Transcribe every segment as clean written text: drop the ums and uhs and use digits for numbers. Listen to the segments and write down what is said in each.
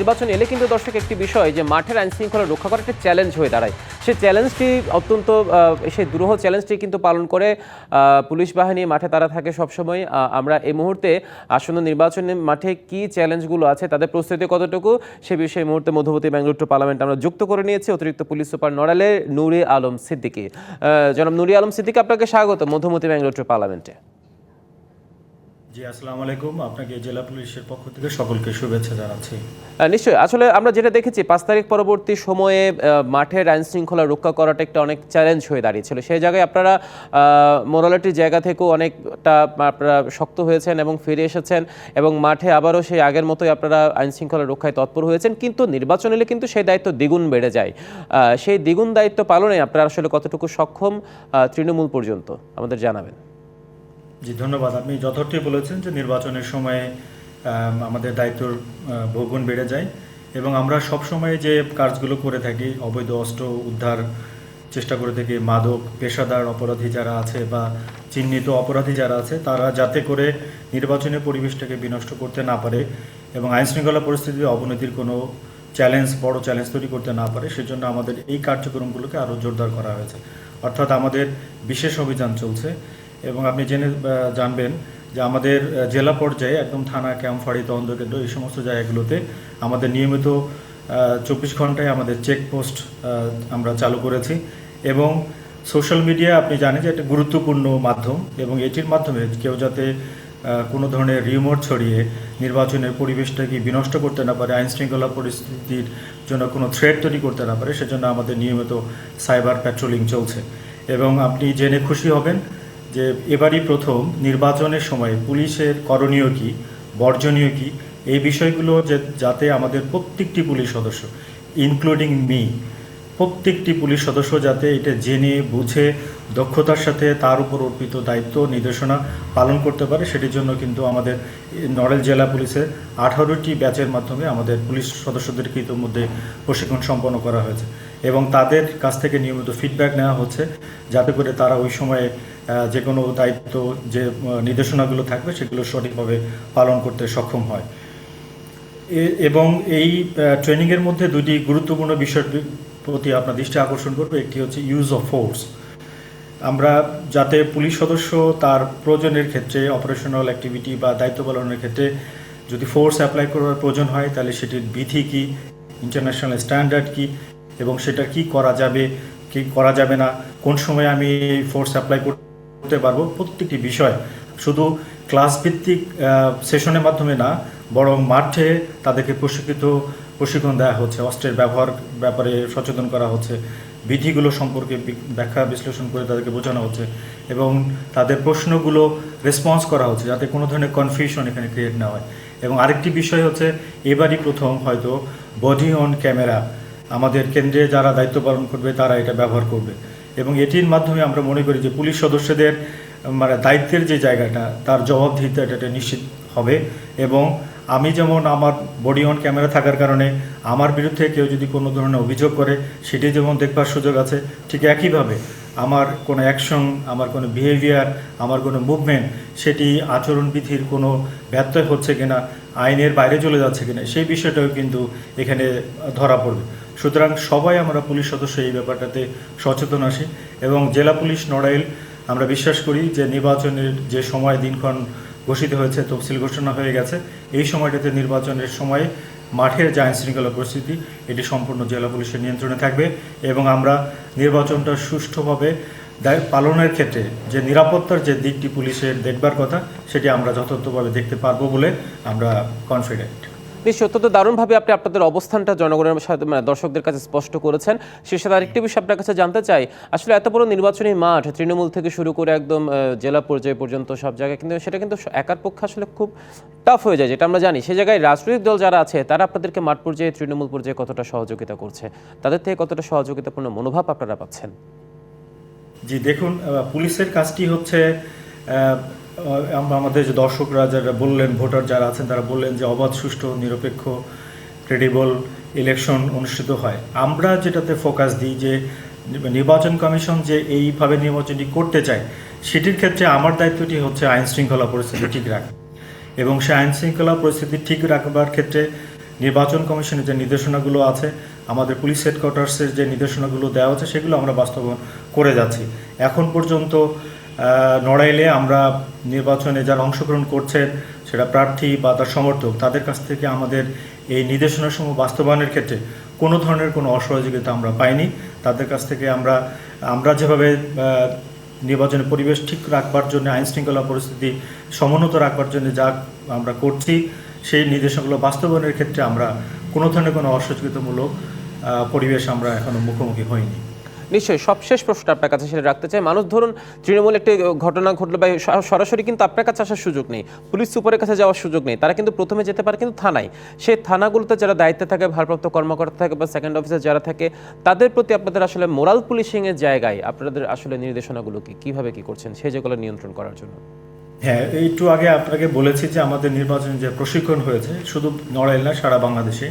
নির্বাচন এলে কিন্তু দর্শক একটি বিষয় যে মাঠের আইন শৃঙ্খলা রক্ষা করা একটা চ্যালেঞ্জ হয়ে দাঁড়ায়। সেই চ্যালেঞ্জটি অত্যন্ত সেই দুরূহ চ্যালেঞ্জটি কিন্তু পালন করে পুলিশ বাহিনী মাঠে তারা থাকে সবসময়। আমরা এই মুহূর্তে আসন্ন নির্বাচনের মাঠে কি চ্যালেঞ্জগুলো আছে, তাদের প্রস্তুতি কতটুকু, সে বিষয়ে মুহূর্তে মধ্যবর্তী ব্যাঙ্গালোর টু পার্লামেন্ট আমরা যুক্ত করে নিয়েছি অতিরিক্ত পুলিশ সুপার নড়াইলের নুরে আলম সিদ্দিকী। জনাব নুরে আলম সিদ্দিকী, আপনাকে স্বাগত মধ্যবর্তী ব্যাঙ্গালোর টু পার্লামেন্টে। জি, আসসালামু আলাইকুম। আপনাকে জেলা পুলিশের পক্ষ থেকে সকলকে শুভেচ্ছা জানাচ্ছি। নিশ্চয়ই, আসলে আমরা যেটা দেখেছি 5 তারিখ পরবর্তী সময়ে মাঠের আইন শৃঙ্খলা রক্ষা করাটা একটা অনেক চ্যালেঞ্জ হয়ে দাঁড়িয়েছিল। সেই জায়গায় আপনারা মোরালিটির জায়গা থেকেও অনেকটা আপনারা শক্ত হয়েছেন এবং ফিরে এসেছেন এবং মাঠে আবারও সেই আগের মতোই আপনারা আইন শৃঙ্খলা রক্ষায় তৎপর হয়েছেন। কিন্তু নির্বাচন এলে কিন্তু সেই দায়িত্ব দ্বিগুণ বেড়ে যায়। সেই দ্বিগুণ দায়িত্ব পালনে আপনারা আসলে কতটুকু সক্ষম তৃণমূল পর্যন্ত আমাদের জানাবেন। জি, ধন্যবাদ। আপনি যথার্থই বলেছেন যে নির্বাচনের সময়ে আমাদের দায়িত্বর বহুগুণ বেড়ে যায় এবং আমরা সব সময় যে কাজগুলো করে থাকি, অবৈধ অস্ত্র উদ্ধার চেষ্টা করে থাকি, মাদক পেশাদার অপরাধী যারা আছে বা চিহ্নিত অপরাধী যারা আছে তারা যাতে করে নির্বাচনের পরিবেশটাকে বিনষ্ট করতে না পারে এবং আইনশৃঙ্খলা পরিস্থিতির অবনতির কোনো বড় চ্যালেঞ্জ তৈরি করতে না পারে, সেজন্য আমাদের এই কার্যক্রমগুলোকে আরও জোরদার করা হয়েছে। অর্থাৎ আমাদের বিশেষ অভিযান চলছে এবং আপনি জানবেন যে আমাদের জেলা পর্যায়ে একদম থানা, ক্যাম্প, ফাঁড়ি, তদন্ত কেন্দ্র এই সমস্ত জায়গাগুলোতে আমাদের নিয়মিত 24 ঘন্টায় আমাদের চেকপোস্ট আমরা চালু করেছি এবং সোশ্যাল মিডিয়া আপনি জানেন যে একটা গুরুত্বপূর্ণ মাধ্যম এবং এটির মাধ্যমে কেউ যাতে কোনো ধরনের রিউমার ছড়িয়ে নির্বাচনের পরিবেশটাকে বিনষ্ট করতে না পারে, আইনশৃঙ্খলা পরিস্থিতির জন্য কোনো থ্রেট তৈরি করতে না পারে, সেজন্য আমাদের নিয়মিত সাইবার প্যাট্রোলিং চলছে। এবং আপনি জেনে খুশি হবেন যে এবারই প্রথম নির্বাচনের সময় পুলিশের করণীয় কী, বর্জনীয় কী, এই বিষয়গুলো যাতে আমাদের প্রত্যেকটি পুলিশ সদস্য ইনক্লুডিং মি, প্রত্যেকটি পুলিশ সদস্য যাতে এটা জেনে বুঝে দক্ষতার সাথে তার উপর অর্পিত দায়িত্ব নির্দেশনা পালন করতে পারে, সেটির জন্য কিন্তু আমাদের নড়াইল জেলা পুলিশের 18টি ব্যাচের মাধ্যমে আমাদের পুলিশ সদস্যদেরকে ইতিমধ্যে প্রশিক্ষণ সম্পন্ন করা হয়েছে এবং তাদের কাছ থেকে নিয়মিত ফিডব্যাক নেওয়া হচ্ছে যাতে করে তারা ওই সময়ে যে কোনো দায়িত্ব যে নির্দেশনাগুলো থাকবে সেগুলো সঠিকভাবে পালন করতে সক্ষম হয়। এবং এই ট্রেনিংয়ের মধ্যে দুটি গুরুত্বপূর্ণ বিষয়ের প্রতি আপনার দৃষ্টি আকর্ষণ করবে। একটি হচ্ছে ইউজ অফ ফোর্স। আমরা যাতে পুলিশ সদস্য তার প্রয়োজনের ক্ষেত্রে অপারেশনাল অ্যাক্টিভিটি বা দায়িত্ব পালনের ক্ষেত্রে যদি ফোর্স অ্যাপ্লাই করার প্রয়োজন হয় তাহলে সেটির বিধি কী, ইন্টারন্যাশনাল স্ট্যান্ডার্ড কী এবং সেটা কি করা যাবে কি করা যাবে না, কোন সময় আমি ফোর্স অ্যাপ্লাই করতে পারবো, প্রত্যেকটি বিষয় শুধু ক্লাস ভিত্তিক সেশনের মাধ্যমে না বরং মাঠে তাদেরকে প্রশিক্ষণ দেওয়া হচ্ছে, অস্ত্রের ব্যবহার ব্যাপারে সচেতন করা হচ্ছে, বিধিগুলো সম্পর্কে ব্যাখ্যা বিশ্লেষণ করে তাদেরকে বোঝানো হচ্ছে এবং তাদের প্রশ্নগুলো রেসপন্স করা হচ্ছে যাতে কোনো ধরনের কনফিউশন এখানে ক্রিয়েট না হয়। এবং আরেকটি বিষয় হচ্ছে এবারই প্রথম হয়তো বডি অন ক্যামেরা আমাদের কেন্দ্রে যারা দায়িত্ব পালন করবে তারা এটা ব্যবহার করবে এবং এটির মাধ্যমে আমরা মনে করি যে পুলিশ সদস্যদের মানে দায়িত্বের যে জায়গাটা তার জবাবদিহিতা এটা নিশ্চিত হবে এবং আমি যেমন আমার বডি অন ক্যামেরা থাকার কারণে আমার বিরুদ্ধে কেউ যদি কোনো ধরনের অভিযোগ করে সেটি যেমন দেখবার সুযোগ আছে, ঠিক একইভাবে আমার কোনো অ্যাকশন, আমার কোনো বিহেভিয়ার, আমার কোনো মুভমেন্ট সেটি আচরণবিধির কোনো ব্যত্যয় হচ্ছে কিনা, আইনের বাইরে চলে যাচ্ছে কিনা সেই বিষয়টাও কিন্তু এখানে ধরা পড়বে। সুতরাং সবাই আমরা পুলিশ সদস্য এই ব্যাপারটাতে সচেতন আসি এবং জেলা পুলিশ নড়াইল আমরা বিশ্বাস করি যে নির্বাচনের যে সময় দিনক্ষণ ঘোষিত হয়েছে, তফসিল ঘোষণা হয়ে গেছে, এই সময়টাতে নির্বাচনের সময় মাঠের যে আইনশৃঙ্খলা পরিস্থিতি এটি সম্পূর্ণ জেলা পুলিশের নিয়ন্ত্রণে থাকবে এবং আমরা নির্বাচনটা সুষ্ঠুভাবে পালনের ক্ষেত্রে যে নিরাপত্তার যে দিকটি পুলিশের দেখবার কথা সেটি আমরা যথাযথভাবে দেখতে পারবো বলে আমরা কনফিডেন্ট। নিশ্চয়, অত্যন্ত দারুণভাবে আপনি আপনাদের অবস্থানটা জনগণের সাথে দর্শকদের কাছে স্পষ্ট করেছেন। সেই সাথে আরেকটি বিষয় আপনার কাছে জানতে চাই, আসলে এত বড় নির্বাচনী মাঠ তৃণমূল থেকে শুরু করে একদম জেলা পর্যায় পর্যন্ত সব জায়গায় কিন্তু সেটা কিন্তু একার পক্ষে আসলে খুব টাফ হয়ে যায়, যেটা আমরা জানি। সেই জায়গায় রাজনৈতিক দল যারা আছে তারা আপনাদেরকে মাঠ পর্যায়ে তৃণমূল পর্যায়ে কতটা সহযোগিতা করছে, তাদের থেকে কতটা সহযোগিতাপূর্ণ মনোভাব আপনারা পাচ্ছেন? জি দেখুন, পুলিশের কাজটি হচ্ছে আমাদের যে দর্শকরা যারা বললেন, ভোটার যারা আছেন তারা বললেন যে অবাধ, সুষ্ঠু, নিরপেক্ষ, ক্রেডিবল ইলেকশন অনুষ্ঠিত হয়। আমরা যেটাতে ফোকাস দিই যে নির্বাচন কমিশন যে এইভাবে নির্বাচনটি করতে চায় সেটির ক্ষেত্রে আমার দায়িত্বটি হচ্ছে আইন শৃঙ্খলা পরিস্থিতি ঠিক রাখা এবং সেই আইন শৃঙ্খলা পরিস্থিতি ঠিক রাখবার ক্ষেত্রে নির্বাচন কমিশনের যে নির্দেশনাগুলো আছে, আমাদের পুলিশ হেডকোয়ার্টার্সের যে নির্দেশনাগুলো দেওয়া হচ্ছে, সেগুলো আমরা বাস্তবায়ন করে যাচ্ছি। এখন পর্যন্ত নড়াইলে আমরা নির্বাচনে যারা অংশগ্রহণ করছেন, সেটা প্রার্থী বা তার সমর্থক, তাদের কাছ থেকে আমাদের এই নির্দেশনাসমূহ বাস্তবায়নের ক্ষেত্রে কোনো ধরনের কোনো অসহযোগিতা আমরা পাইনি। তাদের কাছ থেকে আমরা যেভাবে নির্বাচনের পরিবেশ ঠিক রাখবার জন্য, আইন শৃঙ্খলা পরিস্থিতি সমুন্নত রাখবার জন্য যা আমরা করছি, সেই নির্দেশনাগুলো বাস্তবায়নের ক্ষেত্রে আমরা কোনো ধরনের কোনো অসহযোগিতামূলক পরিবেশ আমরা এখনো মুখোমুখি হইনি। নিশ্চয়ই সবশেষ প্রশ্ন আপনার কাছে সেটা রাখতে চাই। মানুষ ধরুন তৃণমূল একটি ঘটনা ঘটলো বা সরাসরি কিন্তু আপনার কাছে আসার সুযোগ নেই, পুলিশ সুপারের কাছে যাওয়ার সুযোগ নেই, তারা কিন্তু প্রথমে যেতে পারে কিন্তু থানায়। সেই থানাগুলোতে যারা দায়িত্বে থাকে, ভারপ্রাপ্ত কর্মকর্তা থাকে বা সেকেন্ড অফিসার যারা থাকে, তাদের প্রতি আপনাদের আসলে মোরাল পুলিশিংয়ের জায়গায় আপনাদের আসলে নির্দেশনাগুলো কিভাবে কি করছেন সেই যেগুলো নিয়ন্ত্রণ করার জন্য? হ্যাঁ, একটু আগে আপনাকে বলেছি যে আমাদের নির্বাচনের যে প্রশিক্ষণ হয়েছে, শুধু নড়াইল না, সারা বাংলাদেশে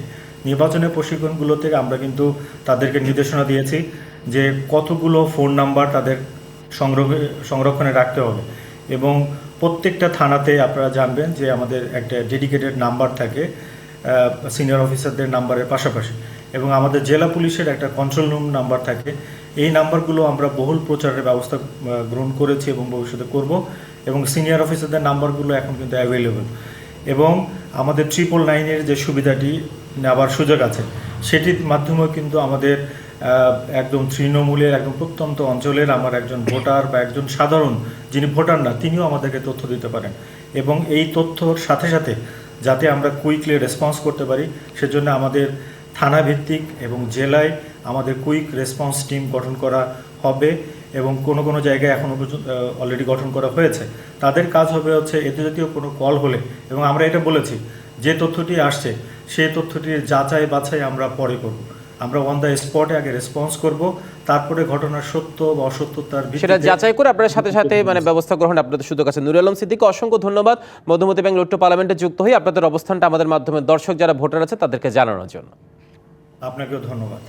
নির্বাচনের প্রশিক্ষণগুলো থেকে আমরা কিন্তু তাদেরকে নির্দেশনা দিয়েছি যে কতগুলো ফোন নাম্বার তাদের সংরক্ষণে রাখতে হবে, এবং প্রত্যেকটা থানাতে আপনারা জানবেন যে আমাদের একটা ডেডিকেটেড নাম্বার থাকে সিনিয়র অফিসারদের নাম্বারের পাশাপাশি, এবং আমাদের জেলা পুলিশের একটা কন্ট্রোল রুম নাম্বার থাকে। এই নাম্বারগুলো আমরা বহুল প্রচারের ব্যবস্থা গ্রহণ করেছি এবং ভবিষ্যতে করব, এবং সিনিয়র অফিসারদের নাম্বারগুলো এখন কিন্তু অ্যাভেলেবল, এবং আমাদের 999-এর যে সুবিধাটি নেওয়ার সুযোগ আছে, সেটির মাধ্যমেও কিন্তু আমাদের একদম তৃণমূলের একদম প্রত্যন্ত অঞ্চলের আমার একজন ভোটার বা একজন সাধারণ যিনি ভোটার না, তিনিও আমাদেরকে তথ্য দিতে পারেন, এবং এই তথ্যর সাথে সাথে যাতে আমরা কুইকলি রেসপন্স করতে পারি, সেজন্য আমাদের থানা ভিত্তিক এবং জেলায় আমাদের কুইক রেসপন্স টিম গঠন করা হবে, এবং কোনো জায়গায় এখনও পর্যন্ত অলরেডি গঠন করা হয়েছে। তাদের কাজ হবে হচ্ছে এতে জাতীয় কোনো কল হলে, এবং আমরা এটা বলেছি যে তথ্যটি আসছে সেই তথ্যটির যাচাই বাছাই আমরা পরে করব। আমরা অন দ্য স্পটে আগে রেসপন্স করব, তারপরে ঘটনার সত্য বা অসত্যতার সেটা যাচাই করে আপনার সাথে সাথে ব্যবস্থা গ্রহণ আপনাদের সুযোগ আছে। নুরুল আলম সিদ্দিকী, অসংখ্য ধন্যবাদ মধুমতি ব্যাংক লোট্টো পার্লামেন্টে যুক্ত হয়ে আপনাদের অবস্থানটা আমাদের মাধ্যমে দর্শক যারা ভোটার আছে তাদেরকে জানানোর জন্য। আপনাকেও ধন্যবাদ।